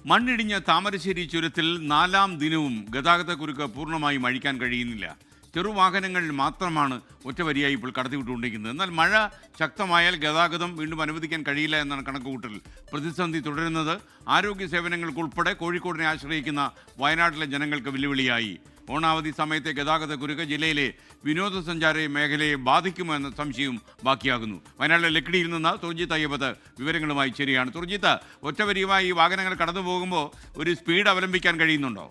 മണ്ണിടിഞ്ഞ താമരശ്ശേരി ചുരത്തിൽ 4ാം ദിനവും ഗതാഗതക്കുരുക്ക് പൂർണ്ണമായും അഴിക്കാൻ കഴിയുന്നില്ല. ചെറുവാഹനങ്ങൾ മാത്രമാണ് ഒറ്റവരിയായി ഇപ്പോൾ കടത്തിവിട്ടുകൊണ്ടിരിക്കുന്നത്. എന്നാൽ മഴ ശക്തമായാൽ ഗതാഗതം വീണ്ടും അനുവദിക്കാൻ കഴിയില്ല എന്നാണ് കണക്കുകൂട്ടൽ. പ്രതിസന്ധി തുടരുന്നത് ആരോഗ്യ സേവനങ്ങൾക്കുൾപ്പെടെ കോഴിക്കോടിനെ ആശ്രയിക്കുന്ന വയനാട്ടിലെ ജനങ്ങൾക്ക് വെല്ലുവിളിയായി. ഓണാവധി സമയത്തെ ഗതാഗതക്കുരുക്ക് ജില്ലയിലെ വിനോദസഞ്ചാര മേഖലയെ ബാധിക്കുമോ എന്ന സംശയവും ബാക്കിയാകുന്നു. വയനാട്ടിലെ ലക്കിടിയിൽ നിന്ന് തുർജിത്ത് അയ്യപ്പത്ത് വിവരങ്ങളുമായി ശരിയാണ്. തുർജിത്ത്, ഒറ്റവരിയുമായി ഈ വാഹനങ്ങൾ കടന്നു പോകുമ്പോൾ ഒരു സ്പീഡ് അവലംബിക്കാൻ കഴിയുന്നുണ്ടോ?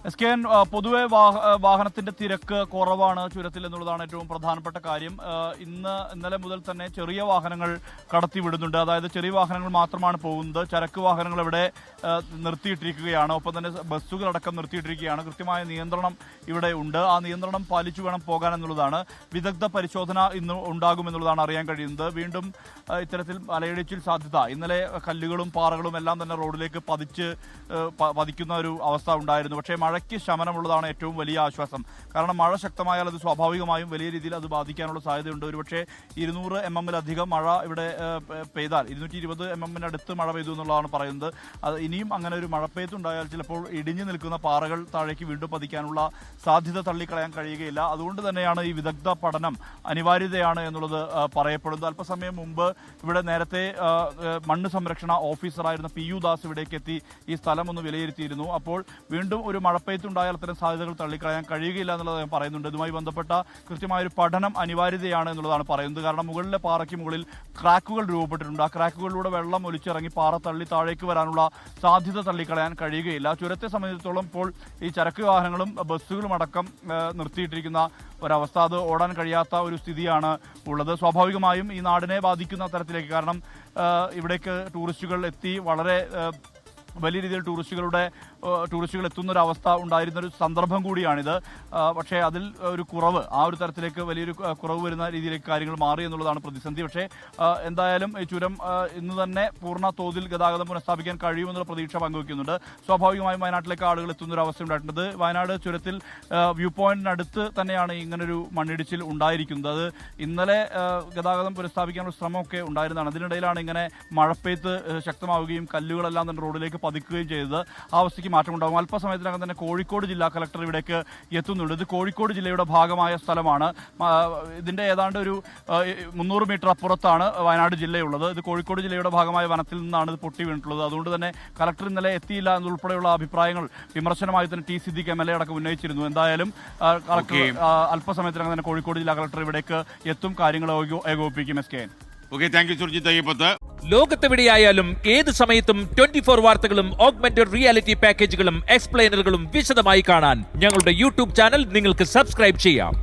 SKN പൊതുവെ വാഹനത്തിന്റെ തിരക്ക് കുറവാണ് ചുരത്തിൽ എന്നുള്ളതാണ് ഏറ്റവും പ്രധാനപ്പെട്ട കാര്യം. ഇന്നലെ മുതൽ തന്നെ ചെറിയ വാഹനങ്ങൾ കടത്തിവിടുന്നുണ്ട്. അതായത് ചെറിയ വാഹനങ്ങൾ മാത്രമാണ് പോകുന്നത്. ചരക്ക് വാഹനങ്ങൾ ഇവിടെ നിർത്തിയിട്ടിരിക്കുകയാണ്. ഒപ്പം തന്നെ ബസ്സുകളടക്കം നിർത്തിയിട്ടിരിക്കുകയാണ്. കൃത്യമായ നിയന്ത്രണം ഇവിടെ ഉണ്ട്. ആ നിയന്ത്രണം പാലിച്ചു വേണം പോകാൻ എന്നുള്ളതാണ്. വിദഗ്ധ പരിശോധന ഇന്ന് ഉണ്ടാകുമെന്നുള്ളതാണ് അറിയാൻ കഴിയുന്നത്. വീണ്ടും ഇത്തരത്തിൽ മലയിടിച്ചിൽ സാധ്യത. ഇന്നലെ കല്ലുകളും പാറകളും എല്ലാം തന്നെ റോഡിലേക്ക് പതിക്കുന്ന ഒരു അവസ്ഥ ഉണ്ടായിരുന്നു. പക്ഷേ മഴയ്ക്ക് ശമനമുള്ളതാണ് ഏറ്റവും വലിയ ആശ്വാസം. കാരണം മഴ ശക്തമായാൽ അത് സ്വാഭാവികമായും വലിയ രീതിയിൽ അത് ബാധിക്കാനുള്ള സാധ്യതയുണ്ട്. ഒരുപക്ഷെ 200 mm മഴ ഇവിടെ പെയ്താൽ 220 mm അടുത്ത് മഴ പെയ്തു എന്നുള്ളതാണ് പറയുന്നത്. അത് ഇനിയും അങ്ങനെ ഒരു മഴപ്പെയ്ത്തുണ്ടായാൽ ചിലപ്പോൾ ഇടിഞ്ഞു നിൽക്കുന്ന പാറകൾ താഴേക്ക് വീണ്ടും പതിക്കാനുള്ള സാധ്യത തള്ളിക്കളയാൻ കഴിയുകയില്ല. അതുകൊണ്ട് തന്നെയാണ് ഈ വിദഗ്ധ പഠനം അനിവാര്യതയാണ് എന്നുള്ളത് പറയപ്പെടുന്നത്. അല്പസമയം മുമ്പ് ഇവിടെ നേരത്തെ മണ്ണ് സംരക്ഷണ ഓഫീസറായിരുന്ന PU ദാസ് ഇവിടേക്ക് എത്തി ഈ സ്ഥലം ഒന്ന് വിലയിരുത്തിയിരുന്നു. അപ്പോൾ വീണ്ടും ഒരു മഴപ്പെയ്ത്തുണ്ടായാൽ അത്തരം സാധ്യതകൾ തള്ളിക്കളയാൻ കഴിയുകയില്ല എന്നുള്ളത് അദ്ദേഹം പറയുന്നുണ്ട്. ഇതുമായി ബന്ധപ്പെട്ട കൃത്യമായൊരു പഠനം അനിവാര്യതയാണ് എന്നുള്ളതാണ് പറയുന്നത്. കാരണം മുകളിലെ പാറയ്ക്ക് മുകളിൽ ക്രാക്കുകൾ രൂപപ്പെട്ടിട്ടുണ്ട്. ആ ക്രാക്കുകളിലൂടെ വെള്ളം ഒലിച്ചിറങ്ങി പാറ തള്ളി താഴേക്ക് വരാനുള്ള സാധ്യത തള്ളിക്കളയാൻ കഴിയുകയില്ല. ചുരത്തെ സംബന്ധിച്ചിടത്തോളം ഇപ്പോൾ ഈ ചരക്ക് വാഹനങ്ങളും ബസ്സുകളും അടക്കം നിർത്തിയിട്ടിരിക്കുന്ന ഒരവസ്ഥ, അത് ഓടാൻ കഴിയാത്ത ഒരു സ്ഥിതിയാണ് ഉള്ളത്. സ്വാഭാവികമായും ഈ നാടിനെ ബാധിക്കുന്ന തരത്തിലേക്ക്, കാരണം ഇവിടേക്ക് ടൂറിസ്റ്റുകൾ എത്തി വളരെ വലിയ രീതിയിൽ ടൂറിസ്റ്റുകൾ എത്തുന്ന ഒരു അവസ്ഥ ഉണ്ടായിരുന്നൊരു സന്ദർഭം കൂടിയാണിത്. പക്ഷേ അതിൽ ഒരു കുറവ്, ആ ഒരു തരത്തിലേക്ക് വലിയൊരു കുറവ് വരുന്ന രീതിയിലേക്ക് കാര്യങ്ങൾ മാറി എന്നുള്ളതാണ് പ്രതിസന്ധി. പക്ഷേ എന്തായാലും ഈ ചുരം ഇന്ന് തന്നെ പൂർണ്ണ തോതിൽ ഗതാഗതം പുനഃസ്ഥാപിക്കാൻ കഴിയുമെന്നുള്ള പ്രതീക്ഷ പങ്കുവയ്ക്കുന്നുണ്ട്. സ്വാഭാവികമായും വയനാട്ടിലേക്ക് ആളുകൾ എത്തുന്ന ഒരു അവസ്ഥ ഉണ്ടായിട്ടുണ്ട്. വയനാട് ചുരത്തിൽ വ്യൂ പോയിന്റിനടുത്ത് തന്നെയാണ് ഇങ്ങനൊരു മണ്ണിടിച്ചിൽ ഉണ്ടായിരിക്കുന്നത്. അത് ഇന്നലെ ഗതാഗതം പുനഃസ്ഥാപിക്കാനുള്ള ശ്രമമൊക്കെ ഉണ്ടായിരുന്നതാണ്. അതിനിടയിലാണ് ഇങ്ങനെ മഴപ്പെയ്ത്ത് ശക്തമാവുകയും കല്ലുകളെല്ലാം തന്നെ റോഡിലേക്ക് പതിക്കുകയും ചെയ്തത്. ആ അവസ്ഥയ്ക്ക് മാറ്റമുണ്ടാകും. അല്പസമയത്തിനകം തന്നെ കോഴിക്കോട് ജില്ലാ കളക്ടർ ഇവിടേക്ക് എത്തുന്നുണ്ട്. ഇത് കോഴിക്കോട് ജില്ലയുടെ ഭാഗമായ സ്ഥലമാണ്. ഇതിന്റെ ഏതാണ്ട് ഒരു 300 മീറ്റർ അപ്പുറത്താണ് വയനാട് ജില്ലയുള്ളത്. ഇത് കോഴിക്കോട് ജില്ലയുടെ ഭാഗമായ വനത്തിൽ നിന്നാണ് ഇത് പൊട്ടി വീണിട്ടുള്ളത്. അതുകൊണ്ട് തന്നെ കളക്ടർ ഇന്നലെ എത്തിയില്ല എന്നുൾപ്പെടെയുള്ള അഭിപ്രായങ്ങൾ വിമർശനമായി തന്നെ T. സിദ്ദീഖ് MLA അടക്കം ഉന്നയിച്ചിരുന്നു. എന്തായാലും കളക്ടർ അല്പസമയത്തിനകം തന്നെ കോഴിക്കോട് ജില്ലാ കളക്ടർ ഇവിടേക്ക് എത്തും, കാര്യങ്ങൾ ഏകോപിപ്പിക്കും. SKN. Thank you Surjit Ayyappath. ലോകത്തെവിടെയായാലും ഏത് സമയത്തും 24 വാർത്തകളും ഓഗ്മെന്റഡ് റിയാലിറ്റി പാക്കേജുകളും എക്സ്പ്ലെയിനറുകളും വിശദമായി കാണാൻ ഞങ്ങളുടെ YouTube ചാനൽ നിങ്ങൾക്ക് സബ്സ്ക്രൈബ് ചെയ്യാം.